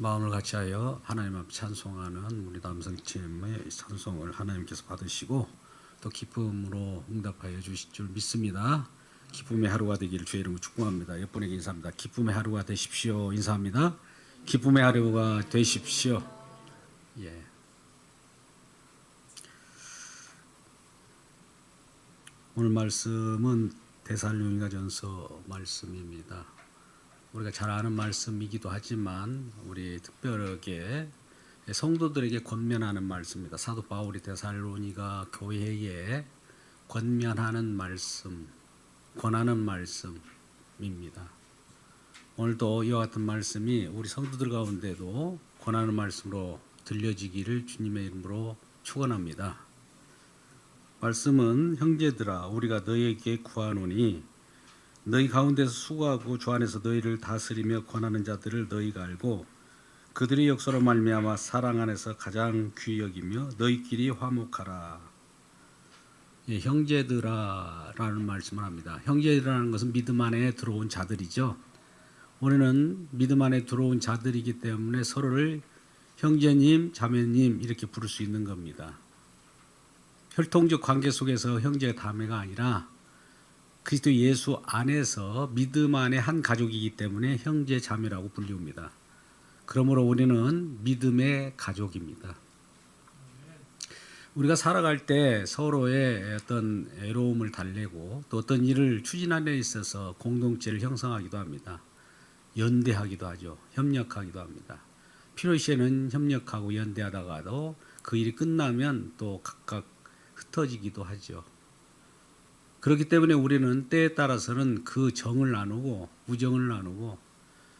마음을 같이하여 하나님 앞 찬송하는 우리 남성팀의 찬송을 하나님께서 받으시고 또 기쁨으로 응답하여 주실 줄 믿습니다. 기쁨의 하루가 되기를 주의 이름으로 축복합니다. 옆분에게 인사합니다. 기쁨의 하루가 되십시오. 인사합니다. 기쁨의 하루가 되십시오. 예. 오늘 말씀은 데살로니가전서 말씀입니다. 우리가 잘 아는 말씀이기도 하지만 우리 특별하게 성도들에게 권면하는 말씀입니다. 사도 바울이 데살로니가 교회에 권면하는 말씀, 권하는 말씀입니다. 오늘도 이와 같은 말씀이 우리 성도들 가운데도 권하는 말씀으로 들려지기를 주님의 이름으로 축원합니다. 말씀은 형제들아 우리가 너희에게 구하노니 너희 가운데서 수고하고 주 안에서 너희를 다스리며 권하는 자들을 너희가 알고 그들의 역사로 말미암아 사랑 안에서 가장 귀히 여기며 너희끼리 화목하라. 예, 형제들아라는 말씀을 합니다. 형제들이라는 것은 믿음 안에 들어온 자들이죠. 우리는 믿음 안에 들어온 자들이기 때문에 서로를 형제님, 자매님 이렇게 부를 수 있는 겁니다. 혈통적 관계 속에서 형제 자매가 아니라 그리스도 예수 안에서 믿음 안에 한 가족이기 때문에 형제 자매라고 불리웁니다. 그러므로 우리는 믿음의 가족입니다. 우리가 살아갈 때 서로의 어떤 애로움을 달래고 또 어떤 일을 추진하는 데 있어서 공동체를 형성하기도 합니다. 연대하기도 하죠. 협력하기도 합니다. 필요시에는 협력하고 연대하다가도 그 일이 끝나면 또 각각 흩어지기도 하죠. 그렇기 때문에 우리는 때에 따라서는 그 정을 나누고 우정을 나누고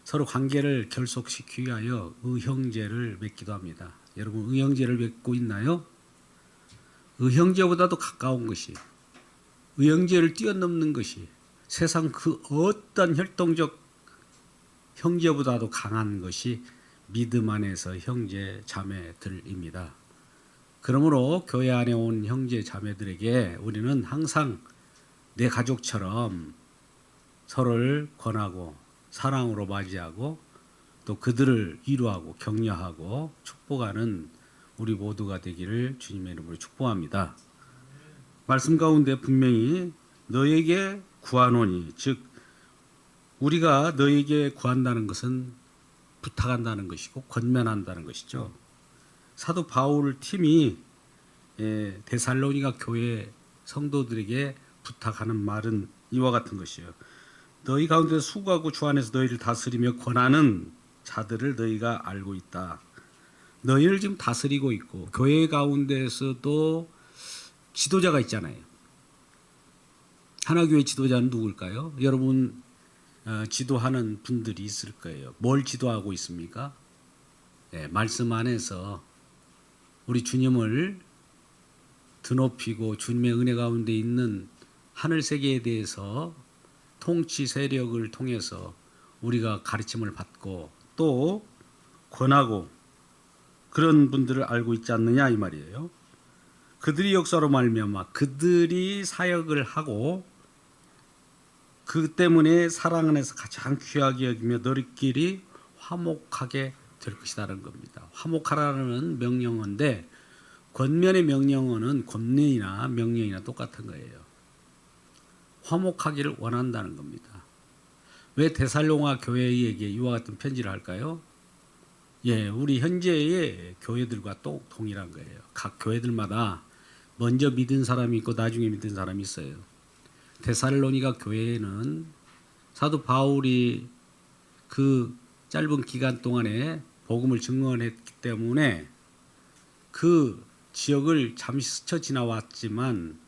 서로 관계를 결속시키기 위하여 의형제를 맺기도 합니다. 여러분 의형제를 맺고 있나요? 의형제보다도 가까운 것이, 의형제를 뛰어넘는 것이 세상 그 어떤 혈통적 형제보다도 강한 것이 믿음 안에서 형제 자매들입니다. 그러므로 교회 안에 온 형제 자매들에게 우리는 항상 내 가족처럼 서로를 권하고 사랑으로 맞이하고 또 그들을 위로하고 격려하고 축복하는 우리 모두가 되기를 주님의 이름으로 축복합니다. 말씀 가운데 분명히 너에게 구하노니, 즉 우리가 너에게 구한다는 것은 부탁한다는 것이고 권면한다는 것이죠. 사도 바울 팀이 데살로니가 교회 성도들에게 부탁하는 말은 이와 같은 것이에요. 너희 가운데 수고하고 주 안에서 너희를 다스리며 권하는 자들을 너희가 알고 있다. 너희를 지금 다스리고 있고 교회 가운데에서도 지도자가 있잖아요. 하나교회 지도자는 누굴까요? 여러분 지도하는 분들이 있을 거예요. 뭘 지도하고 있습니까? 네, 말씀 안에서 우리 주님을 드높이고 주님의 은혜 가운데 있는 하늘 세계에 대해서 통치 세력을 통해서 우리가 가르침을 받고 또 권하고 그런 분들을 알고 있지 않느냐 이 말이에요. 그들이 역사로 말미암아 그들이 사역을 하고 그 때문에 사랑 안에서 가장 귀하게 여기며 너희끼리 화목하게 될 것이라는 겁니다. 화목하라는 명령어인데 권면의 명령어는 권면이나 명령이나 똑같은 거예요. 화목하기를 원한다는 겁니다. 왜 데살로니가 교회에게 이와 같은 편지를 할까요? 예, 우리 현재의 교회들과 또 동일한 거예요. 각 교회들마다 먼저 믿은 사람이 있고 나중에 믿은 사람이 있어요. 데살로니가 교회에는 사도 바울이 그 짧은 기간 동안에 복음을 증언했기 때문에 그 지역을 잠시 스쳐 지나왔지만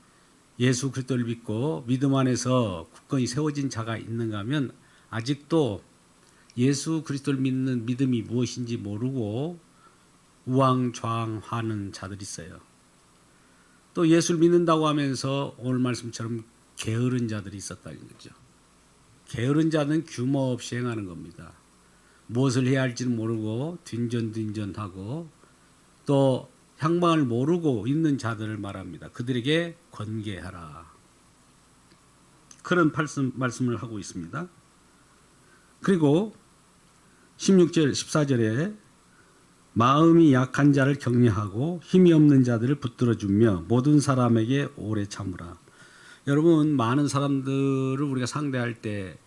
예수 그리스도를 믿고 믿음 안에서 굳건히 세워진 자가 있는가 하면 아직도 예수 그리스도를 믿는 믿음이 무엇인지 모르고 우왕좌왕하는 자들이 있어요. 또 예수를 믿는다고 하면서 오늘 말씀처럼 게으른 자들이 있었다는 거죠. 게으른 자는 규모 없이 행하는 겁니다. 무엇을 해야 할지는 모르고 딘전딘전하고 또 향방을 모르고 있는 자들을 말합니다. 그들에게 권계하라. 그런 말씀을 하고 있습니다. 그리고 16절, 14절에 마음이 약한 자를 격려하고 힘이 없는 자들을 붙들어주며 모든 사람에게 오래 참으라. 여러분, 많은 사람들을 우리가 상대할 때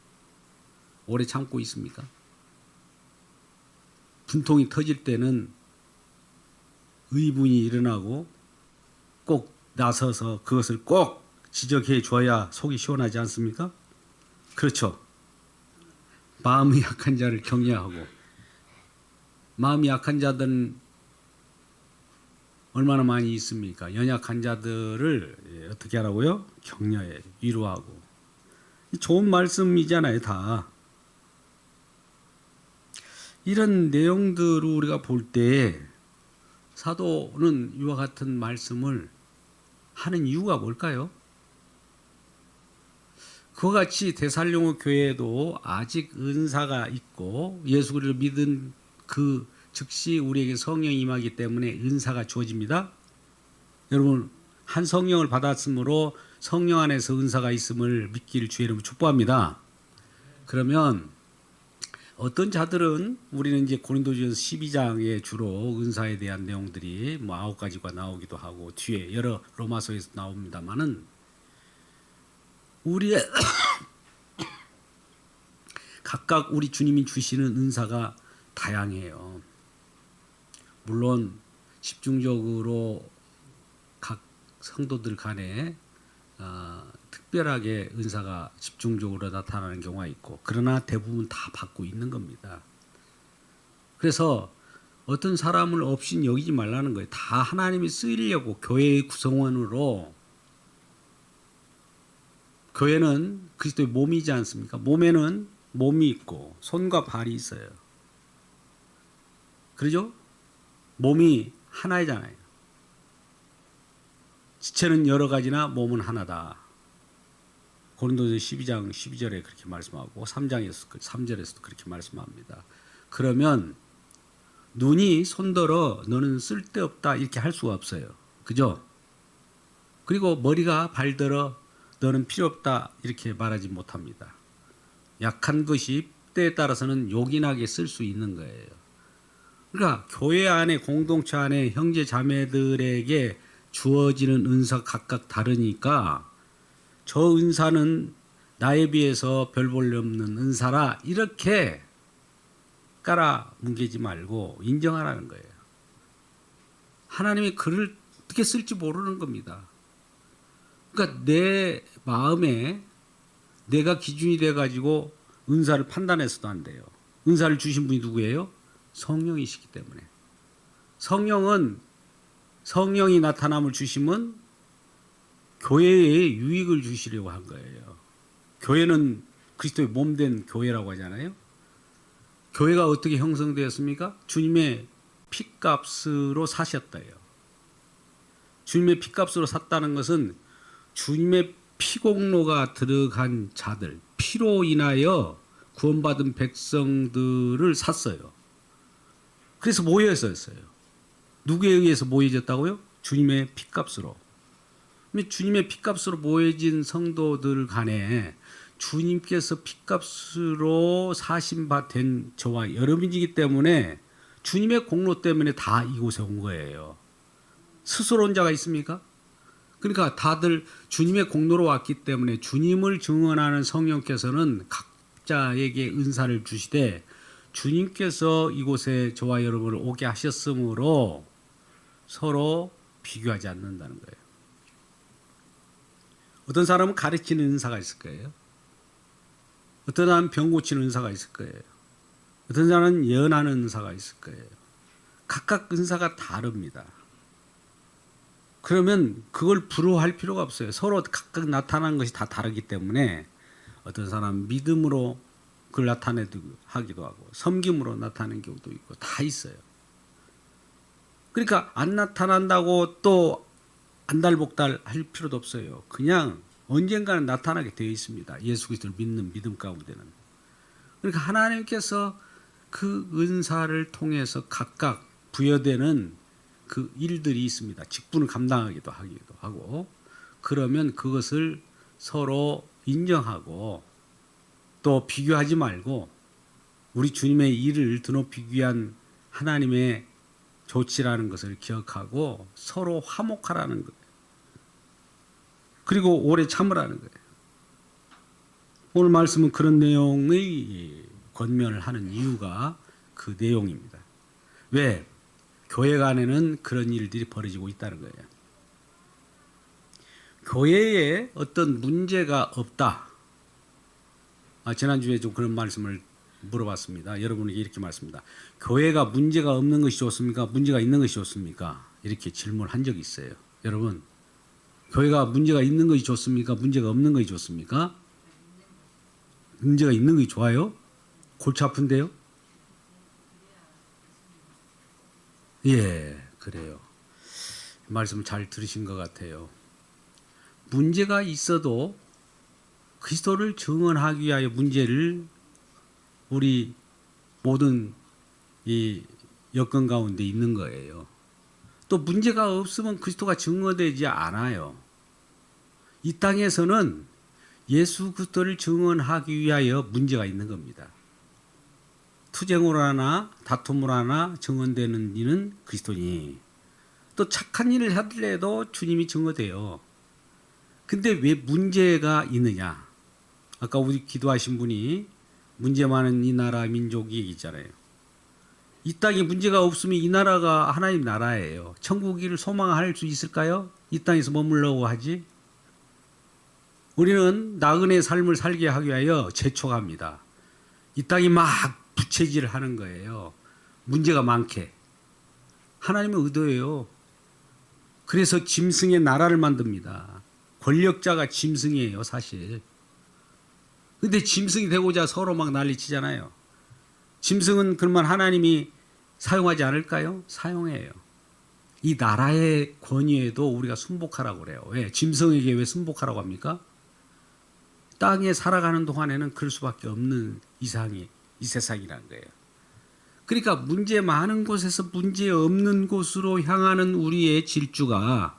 오래 참고 있습니까? 분통이 터질 때는 의분이 일어나고 꼭 나서서 그것을 꼭 지적해 줘야 속이 시원하지 않습니까? 그렇죠. 마음이 약한 자를 격려하고, 마음이 약한 자들은 얼마나 많이 있습니까? 연약한 자들을 어떻게 하라고요? 격려해, 위로하고. 좋은 말씀이잖아요, 다. 이런 내용들을 우리가 볼 때 사도는 이와 같은 말씀을 하는 이유가 뭘까요? 그와 같이 데살로니가 교회에도 아직 은사가 있고 예수 그리스도를 믿은 그 즉시 우리에게 성령이 임하기 때문에 은사가 주어집니다. 여러분, 한 성령을 받았으므로 성령 안에서 은사가 있음을 믿기를 주의 이름으로 축복합니다. 그러면 어떤 자들은, 우리는 이제 고린도전서 12장에 주로 은사에 대한 내용들이 뭐 9가지가 나오기도 하고 뒤에 여러 로마서에서 나옵니다만은, 우리의 각각 우리 주님이 주시는 은사가 다양해요. 물론 집중적으로 각 성도들 간에 특별하게 은사가 집중적으로 나타나는 경우가 있고, 그러나 대부분 다 받고 있는 겁니다. 그래서 어떤 사람을 없인 여기지 말라는 거예요. 다 하나님이 쓰이려고 교회의 구성원으로. 교회는 그리스도의 몸이지 않습니까? 몸에는 몸이 있고 손과 발이 있어요. 그러죠? 몸이 하나잖아요. 지체는 여러 가지나 몸은 하나다. 고린도서 12장 12절에 그렇게 말씀하고 3절에서도 그렇게 말씀합니다. 그러면 눈이 손들어 너는 쓸데없다 이렇게 할 수가 없어요. 그죠? 그리고 머리가 발들어 너는 필요 없다 이렇게 말하지 못합니다. 약한 것이 때에 따라서는 요긴하게 쓸 수 있는 거예요. 그러니까 교회 안에, 공동체 안에 형제 자매들에게 주어지는 은사 각각 다르니까 저 은사는 나에 비해서 별 볼 일 없는 은사라 이렇게 깔아뭉개지 말고 인정하라는 거예요. 하나님이 글을 어떻게 쓸지 모르는 겁니다. 그러니까 내 마음에 내가 기준이 돼가지고 은사를 판단해서도 안 돼요. 은사를 주신 분이 누구예요? 성령이시기 때문에. 성령이 나타남을 주심은 교회에 유익을 주시려고 한 거예요. 교회는 그리스도의 몸된 교회라고 하잖아요. 교회가 어떻게 형성되었습니까? 주님의 피값으로 사셨다요. 주님의 피값으로 샀다는 것은 주님의 피공로가 들어간 자들, 피로 인하여 구원받은 백성들을 샀어요. 그래서 모여있었어요. 누구에 의해서 모여졌다고요? 주님의 피값으로. 주님의 피값으로 모여진 성도들 간에 주님께서 피값으로 사신 바 된 저와 여러분이기 때문에 주님의 공로 때문에 다 이곳에 온 거예요. 스스로 온 자가 있습니까? 그러니까 다들 주님의 공로로 왔기 때문에 주님을 증언하는 성령께서는 각자에게 은사를 주시되 주님께서 이곳에 저와 여러분을 오게 하셨으므로 서로 비교하지 않는다는 거예요. 어떤 사람은 가르치는 은사가 있을 거예요. 어떤 사람은 병 고치는 은사가 있을 거예요. 어떤 사람은 예언하는 은사가 있을 거예요. 각각 은사가 다릅니다. 그러면 그걸 부러워할 필요가 없어요. 서로 각각 나타나는 것이 다 다르기 때문에 어떤 사람은 믿음으로 그걸 나타내기도 하기도 하고 섬김으로 나타내는 경우도 있고 다 있어요. 그러니까 안 나타난다고 또 안달복달 할 필요도 없어요. 그냥 언젠가는 나타나게 되어 있습니다. 예수 그리스도를 믿는 믿음 가운데는. 그러니까 하나님께서 그 은사를 통해서 각각 부여되는 그 일들이 있습니다. 직분을 감당하기도 하기도 하고, 그러면 그것을 서로 인정하고 또 비교하지 말고 우리 주님의 일을 드높이기 위한 하나님의 조치라는 것을 기억하고 서로 화목하라는 거예요. 그리고 오래 참으라는 거예요. 오늘 말씀은 그런 내용의 권면을 하는 이유가 그 내용입니다. 왜? 교회 안에는 그런 일들이 벌어지고 있다는 거예요. 교회에 어떤 문제가 없다. 지난주에 좀 그런 말씀을 물어봤습니다. 여러분에게 이렇게 말씀합니다. 교회가 문제가 없는 것이 좋습니까? 문제가 있는 것이 좋습니까? 이렇게 질문한 적이 있어요. 여러분, 교회가 문제가 있는 것이 좋습니까? 문제가 없는 것이 좋습니까? 문제가 있는 것이 좋아요? 골치 아픈데요? 예, 그래요. 말씀 잘 들으신 것 같아요. 문제가 있어도 그리스도를 증언하기 위하여 문제를 우리 모든 이 여건 가운데 있는 거예요. 또 문제가 없으면 그리스도가 증언되지 않아요. 이 땅에서는 예수 그리스도를 증언하기 위하여 문제가 있는 겁니다. 투쟁으로 하나 다툼으로 하나 증언되는 이는 그리스도니 또 착한 일을 하더라도 주님이 증언돼요. 근데 왜 문제가 있느냐? 아까 우리 기도하신 분이 문제 많은 이 나라 민족이 있잖아요. 이 땅에 문제가 없으면 이 나라가 하나님 나라예요. 천국을 소망할 수 있을까요? 이 땅에서 머물려고 하지. 우리는 나그네 삶을 살게 하기 위하여 재촉합니다. 이 땅이 막 부채질을 하는 거예요. 문제가 많게. 하나님의 의도예요. 그래서 짐승의 나라를 만듭니다. 권력자가 짐승이에요, 사실. 근데 짐승이 되고자 서로 막 난리치잖아요. 짐승은 그러면 하나님이 사용하지 않을까요? 사용해요. 이 나라의 권위에도 우리가 순복하라고 그래요. 왜? 짐승에게 왜 순복하라고 합니까? 땅에 살아가는 동안에는 그럴 수밖에 없는 이상이 이 세상이라는 거예요. 그러니까 문제 많은 곳에서 문제 없는 곳으로 향하는 우리의 질주가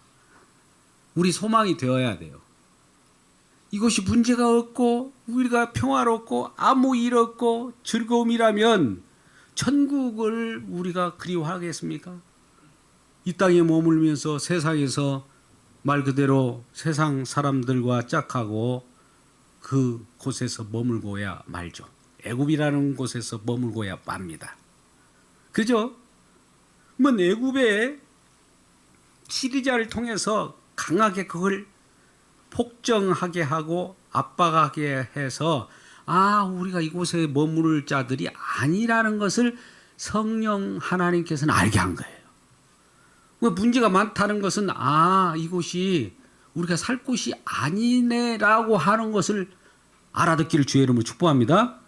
우리 소망이 되어야 돼요. 이것이 문제가 없고 우리가 평화롭고 아무 일 없고 즐거움이라면 천국을 우리가 그리워하겠습니까? 이 땅에 머물면서 세상에서 말 그대로 세상 사람들과 짝하고 그 곳에서 머물고야 말죠. 애굽이라는 곳에서 머물고야 맙니다. 그죠? 뭐 애굽의 시리자를 통해서 강하게 그걸 폭정하게 하고 압박하게 해서 우리가 이곳에 머무를 자들이 아니라는 것을 성령 하나님께서는 알게 한 거예요. 문제가 많다는 것은 이곳이 우리가 살 곳이 아니네라고 하는 것을 알아듣기를 주의 이름으로 축복합니다.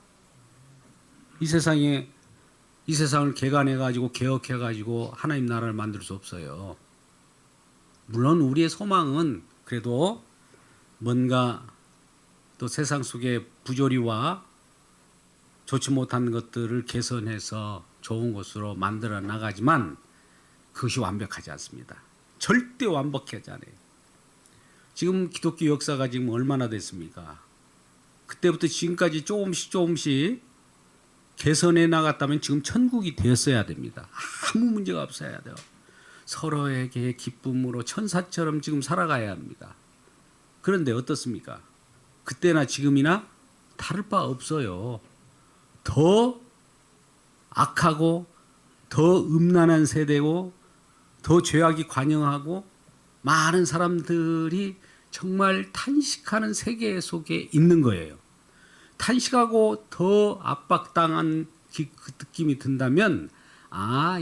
이 세상을 개간해가지고 개혁해가지고 하나님 나라를 만들 수 없어요. 물론 우리의 소망은 그래도 뭔가 또 세상 속의 부조리와 좋지 못한 것들을 개선해서 좋은 곳으로 만들어 나가지만 그것이 완벽하지 않습니다. 절대 완벽하지 않아요. 지금 기독교 역사가 지금 얼마나 됐습니까? 그때부터 지금까지 조금씩 개선해 나갔다면 지금 천국이 되었어야 됩니다. 아무 문제가 없어야 돼요. 서로에게 기쁨으로 천사처럼 지금 살아가야 합니다. 그런데 어떻습니까? 그때나 지금이나 다를 바 없어요. 더 악하고 더 음란한 세대고 더 죄악이 관영하고 많은 사람들이 정말 탄식하는 세계 속에 있는 거예요. 탄식하고 더 압박당한 그 느낌이 든다면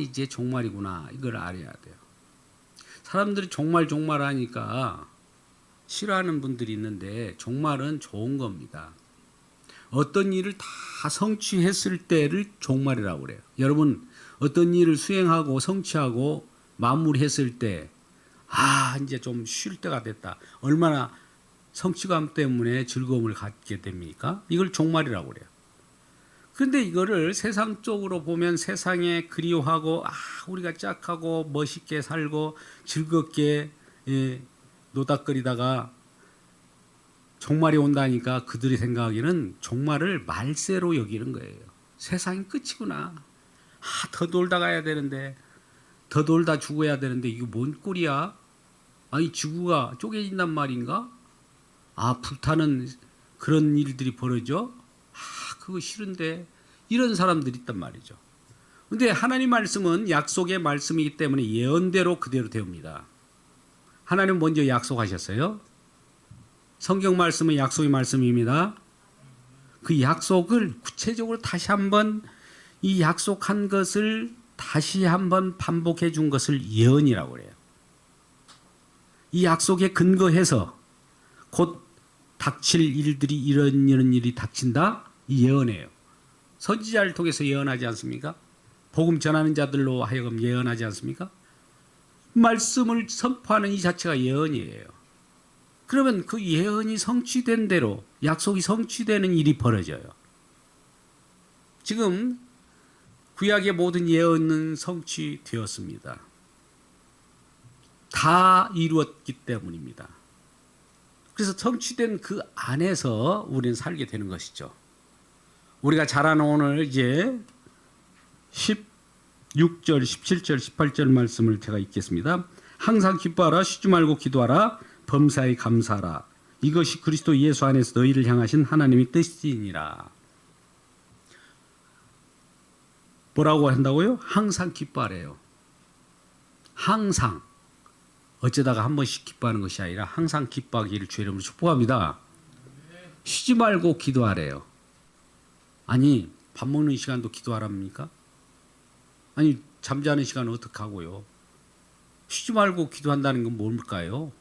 이제 종말이구나 이걸 알아야 돼요. 사람들이 종말 하니까 싫어하는 분들이 있는데 종말은 좋은 겁니다. 어떤 일을 다 성취했을 때를 종말이라고 그래요. 여러분 어떤 일을 수행하고 성취하고 마무리했을 때 이제 좀 쉴 때가 됐다. 얼마나 성취감 때문에 즐거움을 갖게 됩니까? 이걸 종말이라고 그래요. 그런데 이거를 세상 쪽으로 보면 세상에 그리워하고 우리가 짝하고 멋있게 살고 즐겁게 노닥거리다가 종말이 온다니까 그들이 생각하기는 종말을 말세로 여기는 거예요. 세상이 끝이구나. 더 놀다 가야 되는데 더 돌다 죽어야 되는데 이거 뭔 꼴이야? 아니 지구가 쪼개진단 말인가? 아 불타는 그런 일들이 벌어져? 아 그거 싫은데 이런 사람들이 있단 말이죠. 근데 하나님 말씀은 약속의 말씀이기 때문에 예언대로 그대로 되옵니다. 하나님 먼저 약속하셨어요. 성경 말씀은 약속의 말씀입니다. 그 약속을 구체적으로 다시 한번 이 약속한 것을 다시 한번 반복해 준 것을 예언이라고 그래요. 이 약속에 근거해서 곧 닥칠 일들이 이런 일이 닥친다? 이 예언이에요. 선지자를 통해서 예언하지 않습니까? 복음 전하는 자들로 하여금 예언하지 않습니까? 말씀을 선포하는 이 자체가 예언이에요. 그러면 그 예언이 성취된 대로 약속이 성취되는 일이 벌어져요. 지금 구약의 모든 예언은 성취되었습니다. 다 이루었기 때문입니다. 그래서 성취된 그 안에서 우리는 살게 되는 것이죠. 우리가 잘 아는 오늘 이제 16절, 17절, 18절 말씀을 제가 읽겠습니다. 항상 기뻐하라, 쉬지 말고 기도하라, 범사에 감사하라. 이것이 그리스도 예수 안에서 너희를 향하신 하나님의 뜻이니라. 뭐라고 한다고요? 항상 기뻐하래요. 항상. 어쩌다가 한 번씩 기뻐하는 것이 아니라 항상 기뻐하기를 주의 이름으로 축복합니다. 쉬지 말고 기도하래요. 아니 밥 먹는 시간도 기도하랍니까? 아니 잠자는 시간은 어떻게 하고요? 쉬지 말고 기도한다는 건 뭘까요?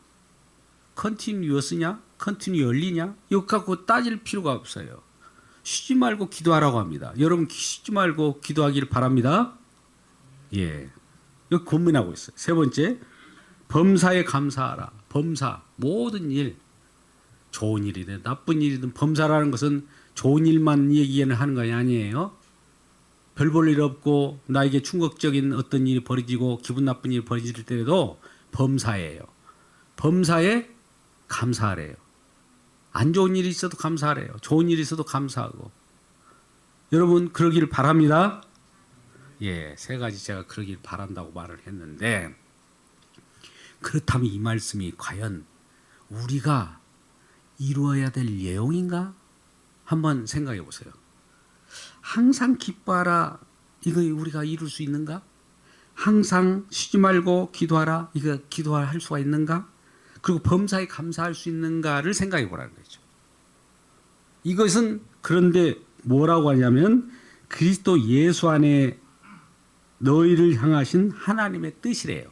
컨티뉴어스냐? 컨티뉴얼리냐? 이거 갖고 따질 필요가 없어요. 쉬지 말고 기도하라고 합니다. 여러분 쉬지 말고 기도하기를 바랍니다. 예, 여기 고민하고 있어요. 세 번째, 범사에 감사하라. 범사, 모든 일, 좋은 일이든 나쁜 일이든 범사라는 것은 좋은 일만 얘기는 하는 거 아니에요. 별 볼 일 없고 나에게 충격적인 어떤 일이 벌어지고 기분 나쁜 일이 벌어질 때에도 범사예요. 범사에 감사하래요. 안 좋은 일이 있어도 감사하래요. 좋은 일이 있어도 감사하고. 여러분 그러기를 바랍니다. 예, 세 가지 제가 그러길 바란다고 말을 했는데, 그렇다면 이 말씀이 과연 우리가 이루어야 될 내용인가? 한번 생각해 보세요. 항상 기뻐하라, 이거 우리가 이룰 수 있는가? 항상 쉬지 말고 기도하라, 이거 기도할 수가 있는가? 그리고 범사에 감사할 수 있는가를 생각해 보라는 거죠. 이것은 그런데 뭐라고 하냐면 그리스도 예수 안에 너희를 향하신 하나님의 뜻이래요.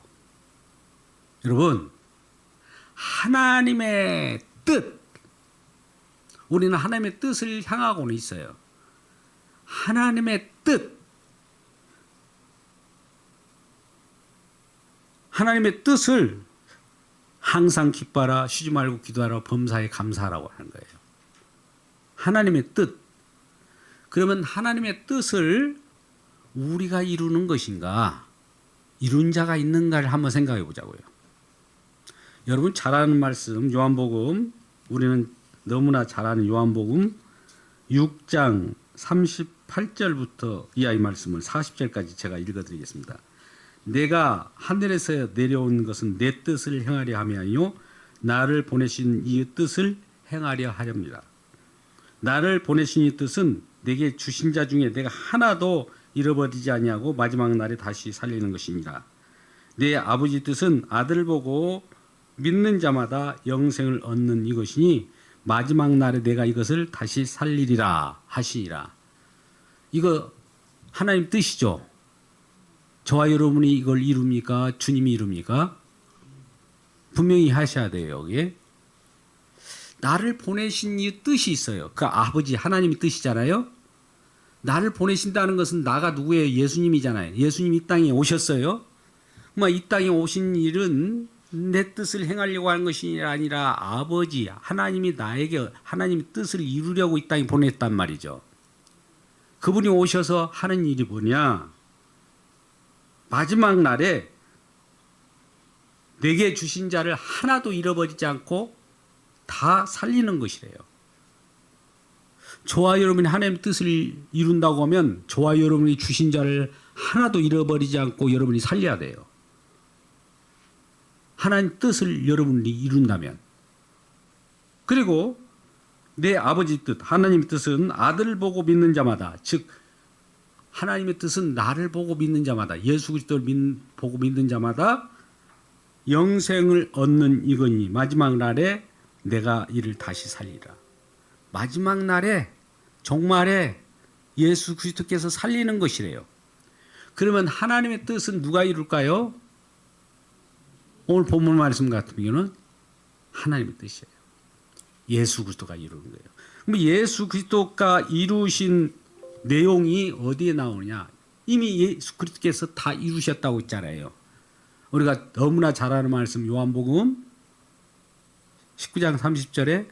여러분, 하나님의 뜻, 우리는 하나님의 뜻을 향하고는 있어요. 하나님의 뜻, 하나님의 뜻을 항상 기뻐하라, 쉬지 말고 기도하라, 범사에 감사하라고 하는 거예요. 하나님의 뜻. 그러면 하나님의 뜻을 우리가 이루는 것인가, 이룬 자가 있는가를 한번 생각해 보자고요. 여러분 잘 아는 말씀, 요한복음, 우리는 너무나 잘 아는 요한복음 6장 38절부터 이하의 말씀을 40절까지 제가 읽어드리겠습니다. 내가 하늘에서 내려온 것은 내 뜻을 행하려 함이 아니요 나를 보내신 이 뜻을 행하려 하렵니다. 나를 보내신 이 뜻은 내게 주신 자 중에 내가 하나도 잃어버리지 아니하고 마지막 날에 다시 살리는 것이니라. 내 아버지 뜻은 아들을 보고 믿는 자마다 영생을 얻는 이것이니 마지막 날에 내가 이것을 다시 살리리라 하시니라. 이거 하나님 뜻이죠. 저와 여러분이 이걸 이룹니까? 주님이 이룹니까? 분명히 하셔야 돼요. 여기에 나를 보내신 이 뜻이 있어요. 그 아버지 하나님의 뜻이잖아요. 나를 보내신다는 것은 나가 누구예요? 예수님이잖아요. 예수님이 이 땅에 오셨어요. 이 땅에 오신 일은 내 뜻을 행하려고 하는 것이 아니라 아버지 하나님이 나에게 하나님의 뜻을 이루려고 이 땅에 보냈단 말이죠. 그분이 오셔서 하는 일이 뭐냐? 마지막 날에 내게 주신 자를 하나도 잃어버리지 않고 다 살리는 것이래요. 저와 여러분이 하나님의 뜻을 이룬다고 하면 저와 여러분이 주신 자를 하나도 잃어버리지 않고 여러분이 살려야 돼요. 하나님 뜻을 여러분이 이룬다면. 그리고 내 아버지 뜻, 하나님의 뜻은 아들을 보고 믿는 자마다, 즉 하나님의 뜻은 나를 보고 믿는 자마다, 예수 그리스도를 보고 믿는 자마다 영생을 얻는 이거니 마지막 날에 내가 이를 다시 살리라. 마지막 날에 종말에 예수 그리스도께서 살리는 것이래요. 그러면 하나님의 뜻은 누가 이룰까요? 오늘 본문 말씀 같은 경우는 하나님의 뜻이에요. 예수 그리스도가 이루는 거예요. 그럼 예수 그리스도가 이루신 내용이 어디에 나오느냐? 이미 예수 그리스도께서 다 이루셨다고 했잖아요. 우리가 너무나 잘 아는 말씀 요한복음 19장 30절에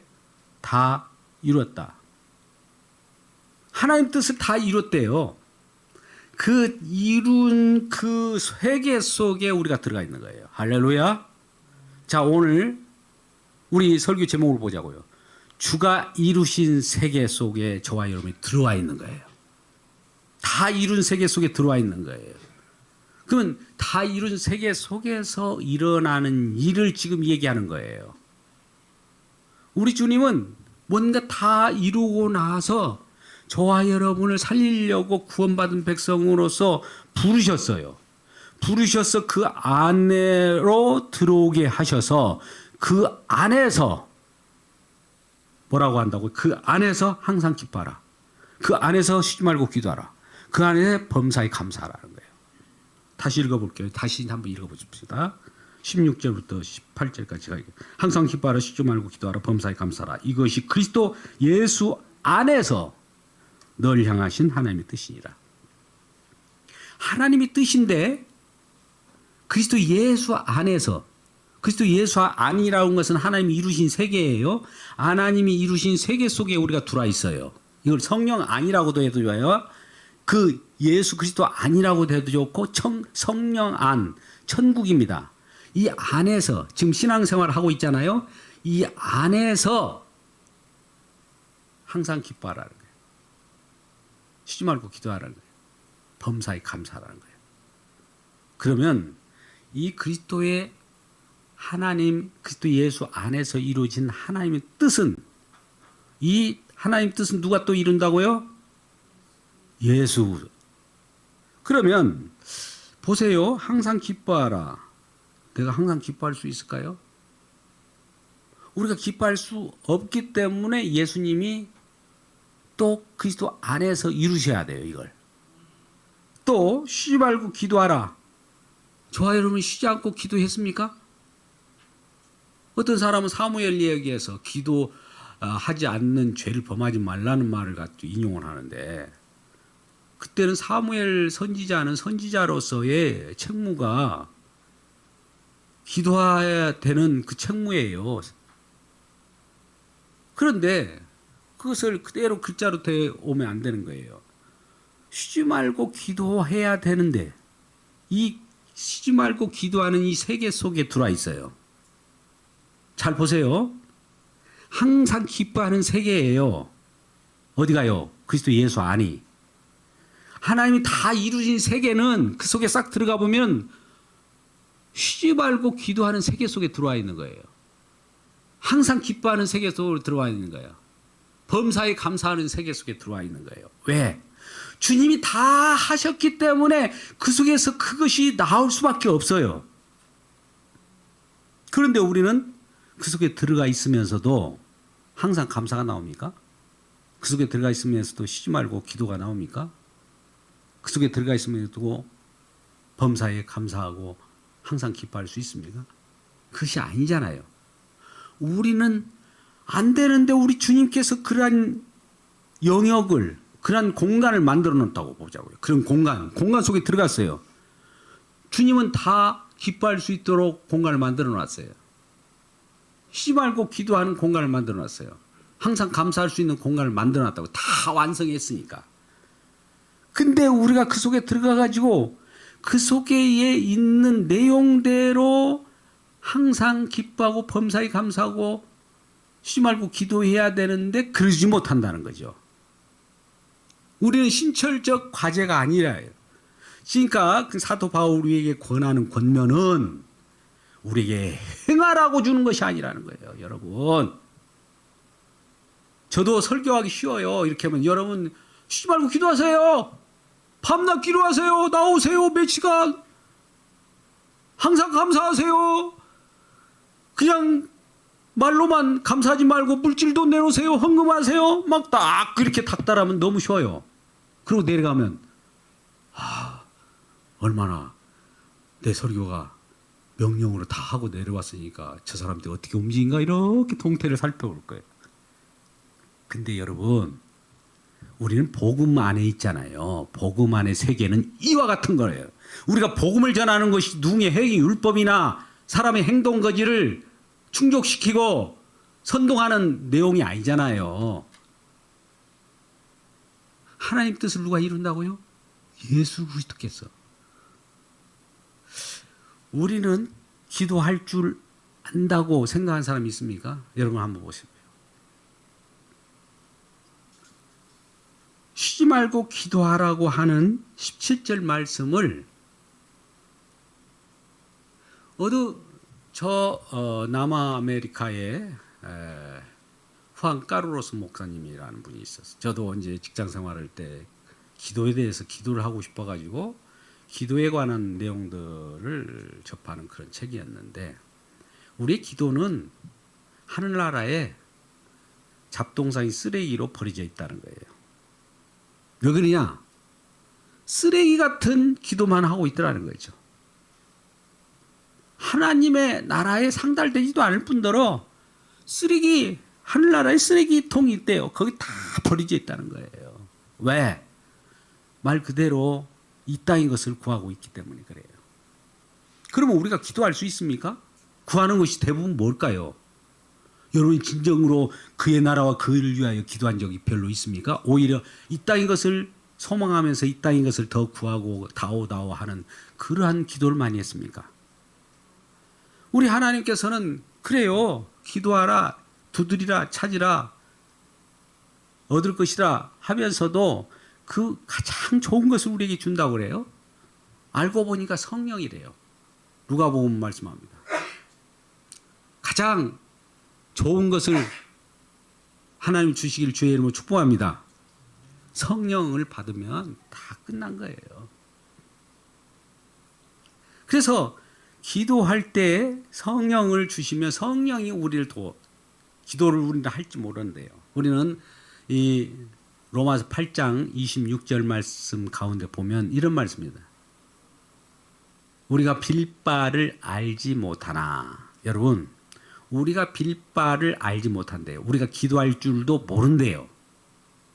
다 이뤘다. 하나님 뜻을 다 이뤘대요. 그 이룬 그 세계 속에 우리가 들어가 있는 거예요. 할렐루야. 자, 오늘 우리 설교 제목을 보자고요. 주가 이루신 세계 속에 저와 여러분이 들어와 있는 거예요. 다 이룬 세계 속에 들어와 있는 거예요. 그러면 다 이룬 세계 속에서 일어나는 일을 지금 얘기하는 거예요. 우리 주님은 뭔가 다 이루고 나서 저와 여러분을 살리려고 구원받은 백성으로서 부르셨어요. 부르셔서 그 안으로 들어오게 하셔서 그 안에서 뭐라고 한다고? 그 안에서 항상 기뻐하라. 그 안에서 쉬지 말고 기도하라. 그 안에 범사에 감사하라는 거예요. 다시 읽어볼게요. 다시 한번 읽어보십시다. 16절부터 18절까지 항상 기뻐하라, 쉬지 말고 기도하라, 범사에 감사하라. 이것이 그리스도 예수 안에서 널 향하신 하나님의 뜻이니라. 하나님의 뜻인데 그리스도 예수 안에서, 그리스도 예수 안이라는 것은 하나님이 이루신 세계예요. 하나님이 이루신 세계 속에 우리가 들어와 있어요. 이걸 성령 안이라고도 해도 좋아요. 그 예수 그리스도 안이라고도 해도 좋고 성령 안, 천국입니다. 이 안에서 지금 신앙생활을 하고 있잖아요. 이 안에서 항상 기뻐하라는 거예요. 쉬지 말고 기도하라는 거예요. 범사에 감사하라는 거예요. 그러면 이 그리스도의 하나님, 그리스도 예수 안에서 이루어진 하나님의 뜻은, 이 하나님 뜻은 누가 또 이룬다고요? 예수. 그러면 보세요. 항상 기뻐하라. 내가 항상 기뻐할 수 있을까요? 우리가 기뻐할 수 없기 때문에 예수님이 또 그리스도 안에서 이루셔야 돼요. 이걸. 또 쉬지 말고 기도하라. 저와 여러분이 쉬지 않고 기도했습니까? 어떤 사람은 사무엘 이야기에서 기도하지 않는 죄를 범하지 말라는 말을 가지고 인용을 하는데, 그때는 사무엘 선지자는 선지자로서의 책무가 기도해야 되는 그 책무예요. 그런데 그것을 그대로 글자로 되오면 안 되는 거예요. 쉬지 말고 기도해야 되는데 이 쉬지 말고 기도하는 이 세계 속에 들어와 있어요. 잘 보세요. 항상 기뻐하는 세계예요. 어디 가요? 그리스도 예수 안이. 하나님이 다 이루신 세계는 그 속에 싹 들어가 보면 쉬지 말고 기도하는 세계 속에 들어와 있는 거예요. 항상 기뻐하는 세계 속으로 들어와 있는 거예요. 범사에 감사하는 세계 속에 들어와 있는 거예요. 왜? 주님이 다 하셨기 때문에 그 속에서 그것이 나올 수밖에 없어요. 그런데 우리는 그 속에 들어가 있으면서도 항상 감사가 나옵니까? 그 속에 들어가 있으면서도 쉬지 말고 기도가 나옵니까? 그 속에 들어가 있으면서도 범사에 감사하고 항상 기뻐할 수 있습니까? 그것이 아니잖아요. 우리는 안 되는데 우리 주님께서 그러한 영역을, 그러한 공간을 만들어 놓았다고 보자고요. 그런 공간 속에 들어갔어요. 주님은 다 기뻐할 수 있도록 공간을 만들어 놨어요. 쉬지 말고 기도하는 공간을 만들어 놨어요. 항상 감사할 수 있는 공간을 만들어 놨다고. 다 완성했으니까. 근데 우리가 그 속에 들어가 가지고 그 속에 있는 내용대로 항상 기뻐하고 범사에 감사하고 쉬지 말고 기도해야 되는데 그러지 못한다는 거죠. 우리는 신철적 과제가 아니라요. 그러니까 그 사도 바울 우리에게 권하는 권면은 우리에게 행하라고 주는 것이 아니라는 거예요. 여러분. 저도 설교하기 쉬워요. 이렇게 하면 여러분 쉬지 말고 기도하세요. 밤낮 기도하세요. 나오세요. 몇 시간. 항상 감사하세요. 그냥 말로만 감사하지 말고 물질도 내놓으세요. 헌금하세요. 막 딱 그렇게 닥달하면 너무 쉬워요. 그리고 내려가면 얼마나 내 설교가 명령으로 다 하고 내려왔으니까 저 사람들이 어떻게 움직인가 이렇게 동태를 살펴볼 거예요. 근데 여러분 우리는 복음 안에 있잖아요. 복음 안의 세계는 이와 같은 거예요. 우리가 복음을 전하는 것이 누군의 행위 율법이나 사람의 행동 거지를 충족시키고 선동하는 내용이 아니잖아요. 하나님 뜻을 누가 이룬다고요? 예수 그리스도께서. 우리는 기도할 줄 안다고 생각하는 사람이 있습니까? 여러분 한번 보세요. 쉬지 말고 기도하라고 하는 17절 말씀을 남아메리카의 후안 까르로스 목사님이라는 분이 있었어요. 저도 이제 직장 생활할 때 기도에 대해서 기도를 하고 싶어가지고 기도에 관한 내용들을 접하는 그런 책이었는데 우리의 기도는 하늘나라에 잡동사니 쓰레기로 버려져 있다는 거예요. 왜 그러냐? 쓰레기 같은 기도만 하고 있더라는 거죠. 하나님의 나라에 상달되지도 않을 뿐더러 하늘나라에 쓰레기통이 있대요. 거기 다 버려져 있다는 거예요. 왜? 말 그대로 이 땅의 것을 구하고 있기 때문에 그래요. 그러면 우리가 기도할 수 있습니까? 구하는 것이 대부분 뭘까요? 여러분이 진정으로 그의 나라와 그를 위하여 기도한 적이 별로 있습니까? 오히려 이 땅의 것을 소망하면서 이 땅의 것을 더 구하고 다오 하는 그러한 기도를 많이 했습니까? 우리 하나님께서는 그래요. 기도하라, 두드리라, 찾으라, 얻을 것이라 하면서도 그 가장 좋은 것을 우리에게 준다고 그래요. 알고 보니까 성령이래요. 누가복음 말씀합니다. 가장 좋은 것을 하나님 주시길 주의 이름으로 축복합니다. 성령을 받으면 다 끝난 거예요. 그래서 기도할 때 성령을 주시면 성령이 우리를 기도를 우리는 할지 모르는데요. 우리는 이 로마서 8장 26절 말씀 가운데 보면 이런 말씀입니다. 우리가 빌 바를 알지 못하나. 여러분, 우리가 빌 바를 알지 못한대요. 우리가 기도할 줄도 모른대요.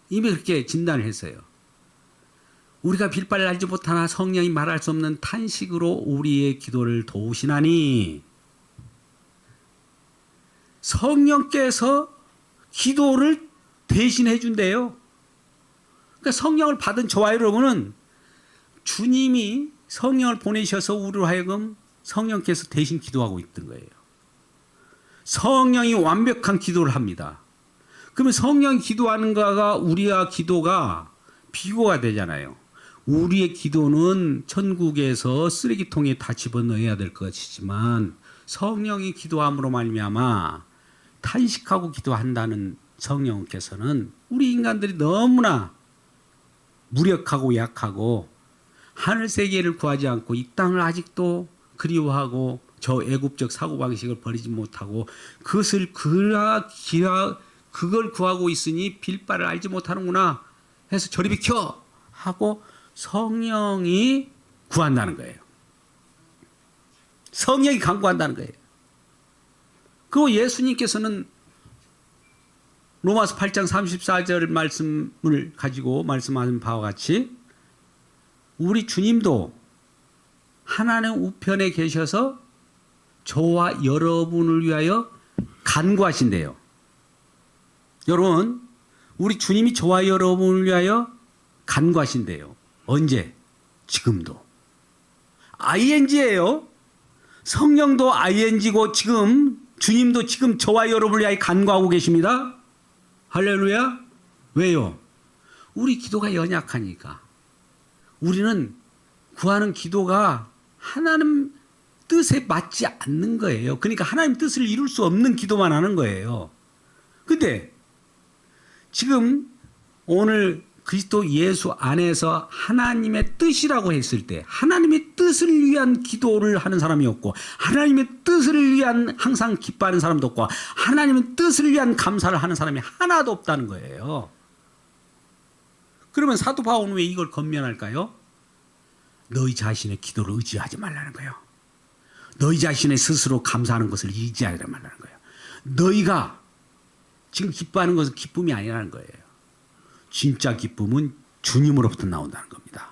이미 그렇게 진단을 했어요. 우리가 빌 바를 알지 못하나 성령이 말할 수 없는 탄식으로 우리의 기도를 도우시나니. 성령께서 기도를 대신해 준대요. 그러니까 성령을 받은 저와 여러분은 주님이 성령을 보내셔서 우리로 하여금 성령께서 대신 기도하고 있던 거예요. 성령이 완벽한 기도를 합니다. 그러면 성령이 기도하는 거가 우리와 기도가 비교가 되잖아요. 우리의 기도는 천국에서 쓰레기통에 다 집어넣어야 될 것이지만 성령이 기도함으로 말미암아 탄식하고 기도한다는 성령께서는 우리 인간들이 너무나 무력하고 약하고 하늘 세계를 구하지 않고 이 땅을 아직도 그리워하고 저 애굽적 사고방식을 버리지 못하고 그걸 구하고 있으니 빌 바를 알지 못하는구나 해서 저리 비켜 하고 성령이 구한다는 거예요. 성령이 간구한다는 거예요. 그리고 예수님께서는 로마서 8장 34절 말씀을 가지고 말씀하신 바와 같이 우리 주님도 하나님 우편에 계셔서 저와 여러분을 위하여 간구하신대요. 여러분, 우리 주님이 저와 여러분을 위하여 간구하신대요. 언제? 지금도. ING예요. 성령도 ING고 지금 주님도 지금 저와 여러분을 위하여 간구하고 계십니다. 할렐루야. 왜요? 우리 기도가 연약하니까. 우리는 구하는 기도가 하나님 뜻에 맞지 않는 거예요. 그러니까 하나님 뜻을 이룰 수 없는 기도만 하는 거예요. 근데 지금 오늘 그리스도 예수 안에서 하나님의 뜻이라고 했을 때 하나님의 뜻을 위한 기도를 하는 사람이 없고 하나님의 뜻을 위한 항상 기뻐하는 사람도 없고 하나님의 뜻을 위한 감사를 하는 사람이 하나도 없다는 거예요. 그러면 사도 바울은 왜 이걸 권면할까요? 너희 자신의 기도를 의지하지 말라는 거예요. 너희 자신의 스스로 감사하는 것을 의지하지 말라는 거예요. 너희가 지금 기뻐하는 것은 기쁨이 아니라는 거예요. 진짜 기쁨은 주님으로부터 나온다는 겁니다.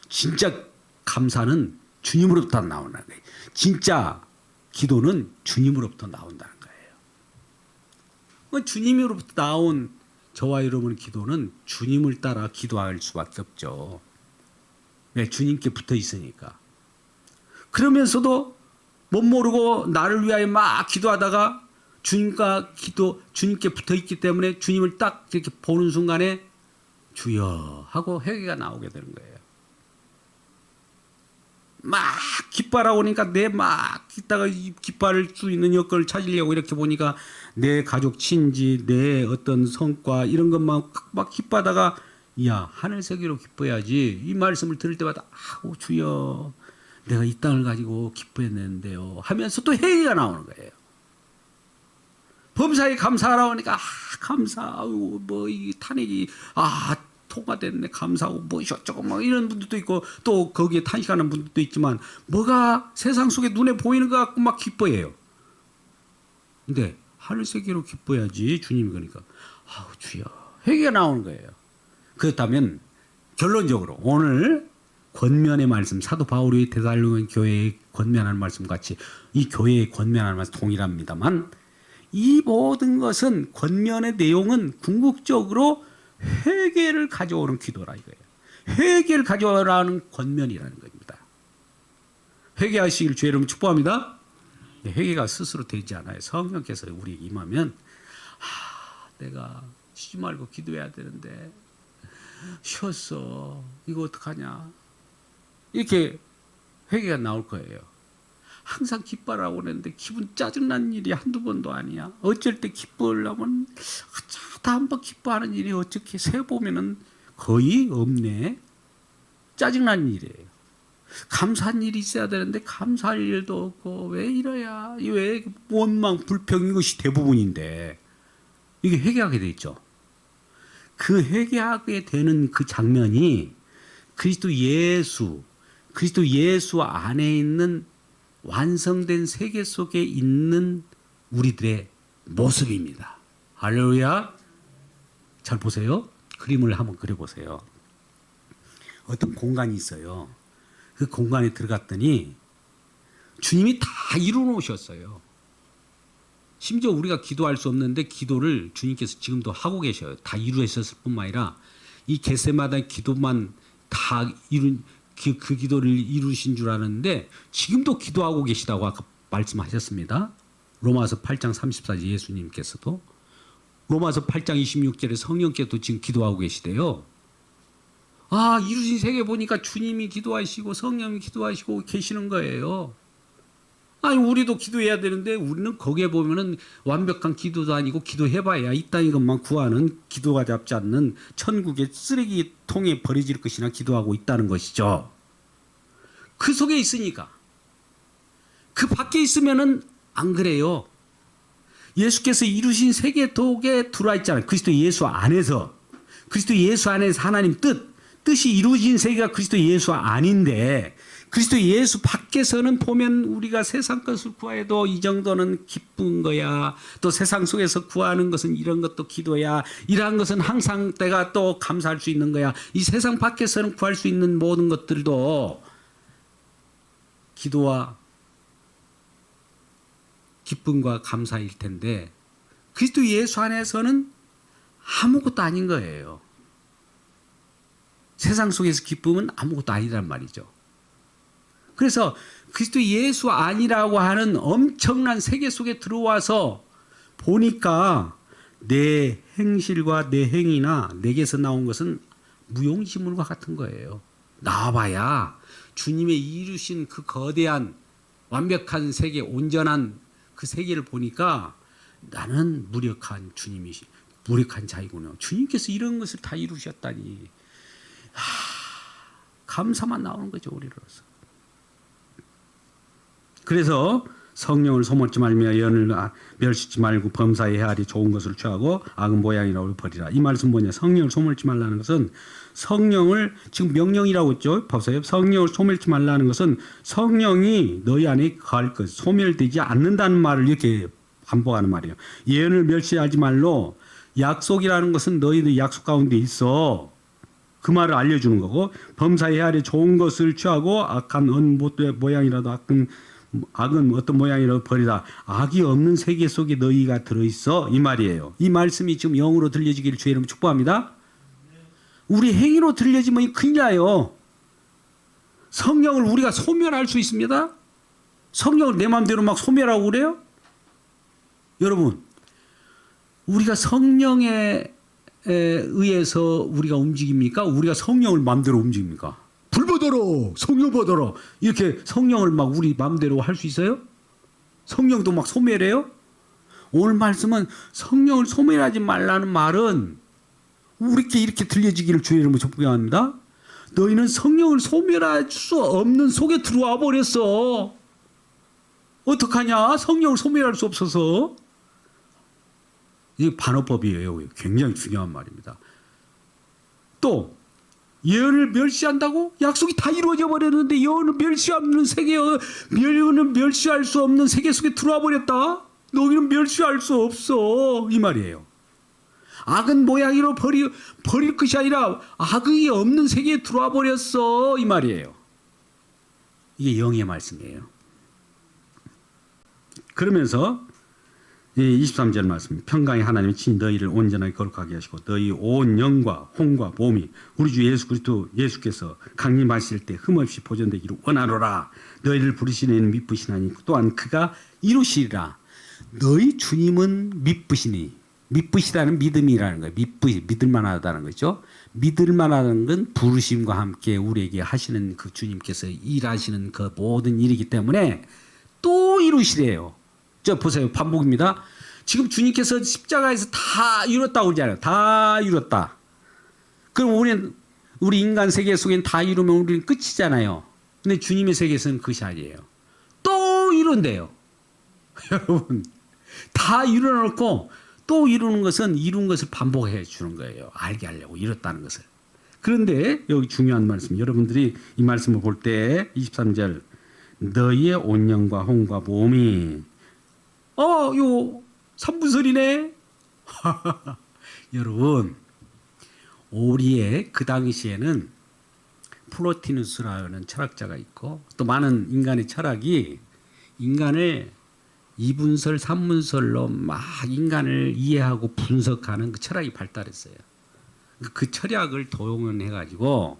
진짜 감사는 주님으로부터 나온다는 거예요. 진짜 기도는 주님으로부터 나온다는 거예요. 주님으로부터 나온 저와 여러분의 기도는 주님을 따라 기도할 수밖에 없죠. 왜? 주님께 붙어 있으니까. 그러면서도 못 모르고 나를 위하여 막 기도하다가 주님께 붙어 있기 때문에 주님을 딱 이렇게 보는 순간에 주여 하고 회개가 나오게 되는 거예요. 막 기뻐하라고 하니까 내 막 있다가 기뻐할 수 있는 여건을 찾으려고 이렇게 보니까 내 가족 친지, 내 어떤 성과 이런 것만 막 기뻐하다가 야 하늘 세계로 기뻐야지 이 말씀을 들을 때마다 아우 주여 내가 이 땅을 가지고 기뻐했는데요 하면서 또 회개가 나오는 거예요. 범사에 감사하라고 하니까 감사 뭐 이 탄핵이 통과됐네 감사하고 뭐 어쩌고 뭐 이런 분들도 있고 또 거기에 탄식하는 분들도 있지만 뭐가 세상 속에 눈에 보이는 것 같고 막 기뻐해요. 근데 하늘 세계로 기뻐야지 주님이 그러니까 아우 주여 회개가 나오는 거예요. 그렇다면 결론적으로 오늘 권면의 말씀 사도 바울이 데살로니가 교회에 권면하는 말씀 같이 이 교회에 권면하는 말씀 동일합니다만 이 모든 것은 권면의 내용은 궁극적으로 회개를 가져오는 기도라 이거예요. 회개를 가져오라는 권면이라는 겁니다. 회개하시길 주의 이름으로 축복합니다. 회개가 스스로 되지 않아요. 성령께서 우리에게 임하면 내가 쉬지 말고 기도해야 되는데 쉬었어. 이거 어떡하냐. 이렇게 회개가 나올 거예요. 항상 기뻐하라고 그랬는데 기분 짜증난 일이 한두 번도 아니야. 어쩔 때 기뻐하려면 다 한 번 기뻐하는 일이 어떻게 세보면은 거의 없네. 짜증난 일이에요. 감사한 일이 있어야 되는데 감사할 일도 없고 왜 이러야. 왜 원망 불평 이것이 대부분인데 이게 회개하게 돼 있죠. 그 회개하게 되는 그 장면이 그리스도 예수 안에 있는 완성된 세계 속에 있는 우리들의 모습입니다. 할렐루야. 잘 보세요. 그림을 한번 그려보세요. 어떤 공간이 있어요. 그 공간에 들어갔더니 주님이 다 이루어 놓으셨어요. 심지어 우리가 기도할 수 없는데 기도를 주님께서 지금도 하고 계셔요. 다 이루어졌을 뿐만 아니라 이 겟세마다의 기도만 다 이룬 그 기도를 이루신 줄 아는데 지금도 기도하고 계시다고 아까 말씀하셨습니다. 로마서 8장 34절 예수님께서도 로마서 8장 26절에 성령께도 지금 기도하고 계시대요. 이루신 세계 보니까 주님이 기도하시고 성령이 기도하시고 계시는 거예요. 우리도 기도해야 되는데 우리는 거기에 보면은 완벽한 기도도 아니고 기도해봐야 이 땅의 것만 구하는 기도가 잡지 않는 천국의 쓰레기통에 버려질 것이나 기도하고 있다는 것이죠. 그 속에 있으니까. 그 밖에 있으면은 안 그래요. 예수께서 이루신 세계 독에 들어와 있잖아요. 그리스도 예수 안에서. 그리스도 예수 안에서 하나님 뜻이 이루어진 세계가 그리스도 예수 안인데 그리스도 예수 밖에서는 보면 우리가 세상 것을 구해도 이 정도는 기쁜 거야. 또 세상 속에서 구하는 것은 이런 것도 기도야. 이러한 것은 항상 내가 또 감사할 수 있는 거야. 이 세상 밖에서는 구할 수 있는 모든 것들도 기도와 기쁨과 감사일 텐데 그리스도 예수 안에서는 아무것도 아닌 거예요. 세상 속에서 기쁨은 아무것도 아니란 말이죠. 그래서 그리스도 예수 아니라고 하는 엄청난 세계 속에 들어와서 보니까 내 행실과 내 행위나 내게서 나온 것은 무용지물과 같은 거예요. 나와봐야 주님의 이루신 그 거대한 완벽한 세계, 온전한 그 세계를 보니까 나는 무력한 무력한 자이구나. 주님께서 이런 것을 다 이루셨다니. 감사만 나오는 거죠, 우리로서. 그래서 성령을 소몰지 말며 예언을 멸시지 말고 범사에 헤아리 좋은 것을 취하고 악은 모양이라고 버리라. 이 말씀 뭐냐? 성령을 소몰지 말라는 것은 성령을 지금 명령이라고 했죠. 보세요. 성령을 소멸치 말라는 것은 성령이 너희 안에 거할 것, 소멸되지 않는다는 말을 이렇게 반복하는 말이에요. 예언을 멸시하지 말로 약속이라는 것은 너희들 약속 가운데 있어. 그 말을 알려주는 거고 범사에 헤아리 좋은 것을 취하고 악한 모양이라도 악은 어떤 모양이라도 버리라. 악이 없는 세계 속에 너희가 들어있어. 이 말이에요. 이 말씀이 지금 영으로 들려지기를 주의 이름으로 축복합니다. 우리 행위로 들려지면 큰일 나요. 성령을 우리가 소멸할 수 있습니다. 성령을 내 마음대로 막 소멸하고 그래요? 여러분, 우리가 성령에 의해서 우리가 움직입니까? 우리가 성령을 마음대로 움직입니까? 불 받아라, 성령 받아라. 이렇게 성령을 막 우리 마음대로 할 수 있어요? 성령도 막 소멸해요? 오늘 말씀은 성령을 소멸하지 말라는 말은 우리께 이렇게 들려지기를 주의 이름으로 축복합니다. 너희는 성령을 소멸할 수 없는 속에 들어와 버렸어. 어떡하냐? 성령을 소멸할 수 없어서. 이게 반어법이에요. 굉장히 중요한 말입니다. 또 예언을 멸시한다고? 약속이 다 이루어져 버렸는데 예언을 멸시하는 예언을 멸시할 수 없는 세계 속에 들어와 버렸다? 너희는 멸시할 수 없어. 이 말이에요. 악은 모양으로 버릴 것이 아니라 악이 없는 세계에 들어와 버렸어. 이 말이에요. 이게 영의 말씀이에요. 그러면서 23절 말씀. 평강의 하나님이 친히 너희를 온전하게 거룩하게 하시고 너희 온 영과 혼과 몸이 우리 주 예수 그리스도 예수께서 강림하실 때 흠없이 보존되기를 원하노라. 너희를 부르시는 이는 미쁘시나니 또한 그가 이루시리라. 너희 주님은 미쁘시니. 미쁘시다는 믿음이라는 거예요. 믿을만하다는 거죠. 믿을만하다는 건 부르심과 함께 우리에게 하시는 그 주님께서 일하시는 그 모든 일이기 때문에 또 이루시래요. 저 보세요. 반복입니다. 지금 주님께서 십자가에서 다 이뤘다고 그러잖아요. 다 이뤘다. 그럼 우리 인간 세계 속엔 다 이루면 우리는 끝이잖아요. 근데 주님의 세계에서는 그것이 아니에요. 또 이룬대요. 여러분, 다 이루어놓고 또 이루는 것은 이룬 것을 반복해 주는 거예요. 알게 하려고 이뤘다는 것을. 그런데 여기 중요한 말씀. 여러분들이 이 말씀을 볼 때 23절 너희의 온 영과 혼과 몸이 요 3분설이네. 여러분, 오리에 그 당시에는 플로티누스라는 철학자가 있고 또 많은 인간의 철학이 인간을 2분설, 3분설로 막 인간을 이해하고 분석하는 그 철학이 발달했어요. 그 철학을 도용해가지고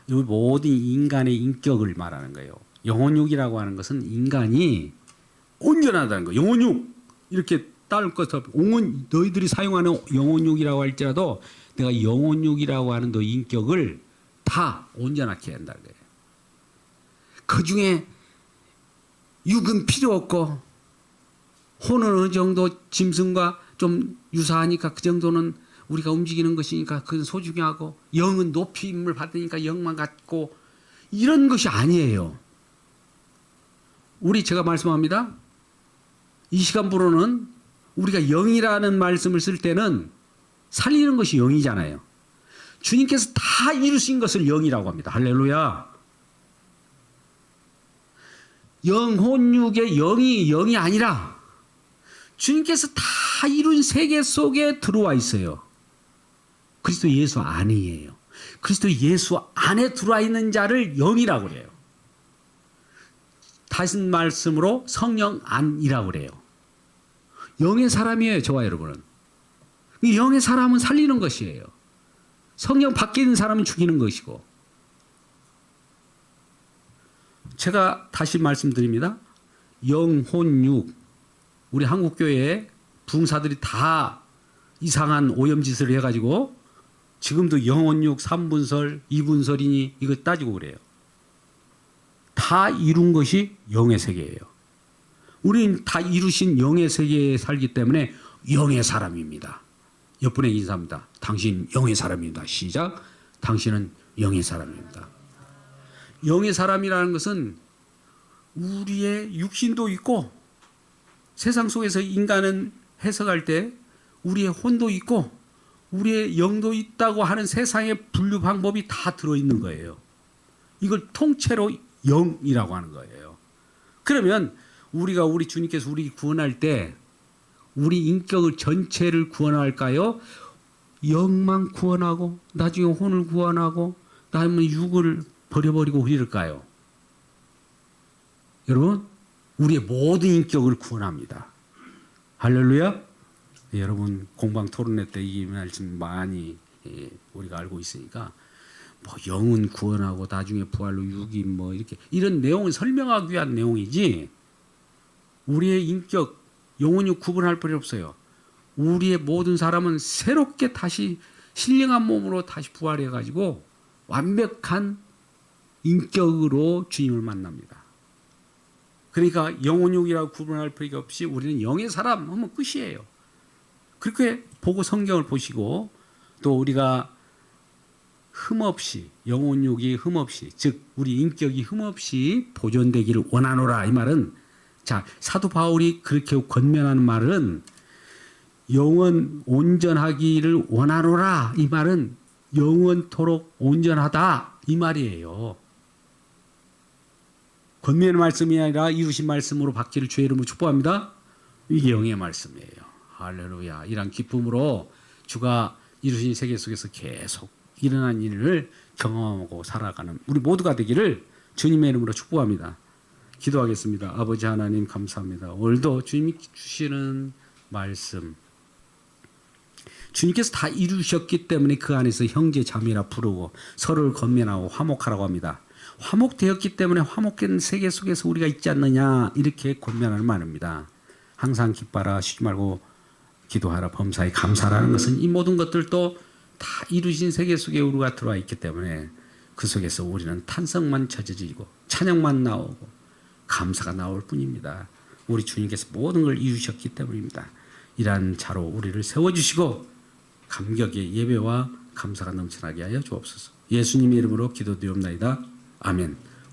모든 인간의 인격을 말하는 거예요. 영혼육이라고 하는 것은 인간이 온전하다는 거예요. 영혼육 이렇게 따를 것을 너희들이 사용하는 영혼육이라고 할지라도 내가 영혼육이라고 하는 너 인격을 다 온전하게 한다는 거예요. 그 중에 육은 필요 없고 혼은 어느 정도 짐승과 좀 유사하니까 그 정도는 우리가 움직이는 것이니까 그건 소중히 하고 영은 높임을 받으니까 영만 갖고 이런 것이 아니에요. 제가 말씀합니다. 이 시간부로는 우리가 영이라는 말씀을 쓸 때는 살리는 것이 영이잖아요. 주님께서 다 이루신 것을 영이라고 합니다. 할렐루야. 영혼육의 영이 아니라 주님께서 다 이룬 세계 속에 들어와 있어요. 그리스도 예수 안이에요. 그리스도 예수 안에 들어와 있는 자를 영이라고 그래요. 다시 말씀으로 성령 안이라고 그래요. 영의 사람이에요. 저와 여러분은. 이 영의 사람은 살리는 것이에요. 성령 밖에 있는 사람은 죽이는 것이고. 제가 다시 말씀드립니다. 영혼육. 우리 한국교회에 부흥사들이 다 이상한 오염짓을 해가지고 지금도 영혼육 3분설, 2분설이니 이거 따지고 그래요. 다 이룬 것이 영의 세계예요. 우리는 다 이루신 영의 세계에 살기 때문에 영의 사람입니다. 옆분에 인사합니다. 당신 영의 사람입니다. 시작. 당신은 영의 사람입니다. 영의 사람이라는 것은 우리의 육신도 있고 세상 속에서 인간은 해석할 때 우리의 혼도 있고 우리의 영도 있다고 하는 세상의 분류 방법이 다 들어있는 거예요. 이걸 통째로 영이라고 하는 거예요. 그러면 우리가 우리 주님께서 우리 구원할 때 우리 인격을 전체를 구원할까요? 영만 구원하고 나중에 혼을 구원하고 다음에 육을 버려버리고 이럴까요? 여러분 우리의 모든 인격을 구원합니다. 할렐루야. 네, 여러분 공방 토론회 때 이 말씀 많이 우리가 알고 있으니까 뭐 영은 구원하고 나중에 부활로 육이 뭐 이렇게 이런 내용을 설명하기 위한 내용이지 우리의 인격 영혼육 구분할 필요 없어요. 우리의 모든 사람은 새롭게 다시 신령한 몸으로 다시 부활해 가지고 완벽한 인격으로 주님을 만납니다. 그러니까 영혼육이라고 구분할 필요 없이 우리는 영의 사람 하면 끝이에요. 그렇게 보고 성경을 보시고 또 우리가 흠없이 영혼육이 흠없이 즉 우리 인격이 흠없이 보존되기를 원하노라 이 말은 자 사도 바울이 그렇게 권면하는 말은 영원 온전하기를 원하노라 이 말은 영원토록 온전하다 이 말이에요. 권면의 말씀이 아니라 이루신 말씀으로 받기를 주의 이름으로 축복합니다. 이게 영의 말씀이에요. 할렐루야. 이런 기쁨으로 주가 이루신 세계 속에서 계속 일어난 일을 경험하고 살아가는 우리 모두가 되기를 주님의 이름으로 축복합니다. 기도하겠습니다. 아버지 하나님 감사합니다. 오늘도 주님이 주시는 말씀 주님께서 다 이루셨기 때문에 그 안에서 형제 자매라 부르고 서로를 건면하고 화목하라고 합니다. 화목되었기 때문에 화목된 세계 속에서 우리가 있지 않느냐 이렇게 권면하는 말입니다. 항상 기뻐라 쉬지 말고 기도하라 범사에 감사라는 것은 이 모든 것들도 다 이루신 세계 속에 우리가 들어와 있기 때문에 그 속에서 우리는 탄성만 젖어지고 찬양만 나오고 감사가 나올 뿐입니다. 우리 주님께서 모든 걸 이루셨기 때문입니다. 이러한 자로 우리를 세워주시고 감격의 예배와 감사가 넘쳐나게 하여 주옵소서. 예수님의 이름으로 기도드리옵나이다. 아멘.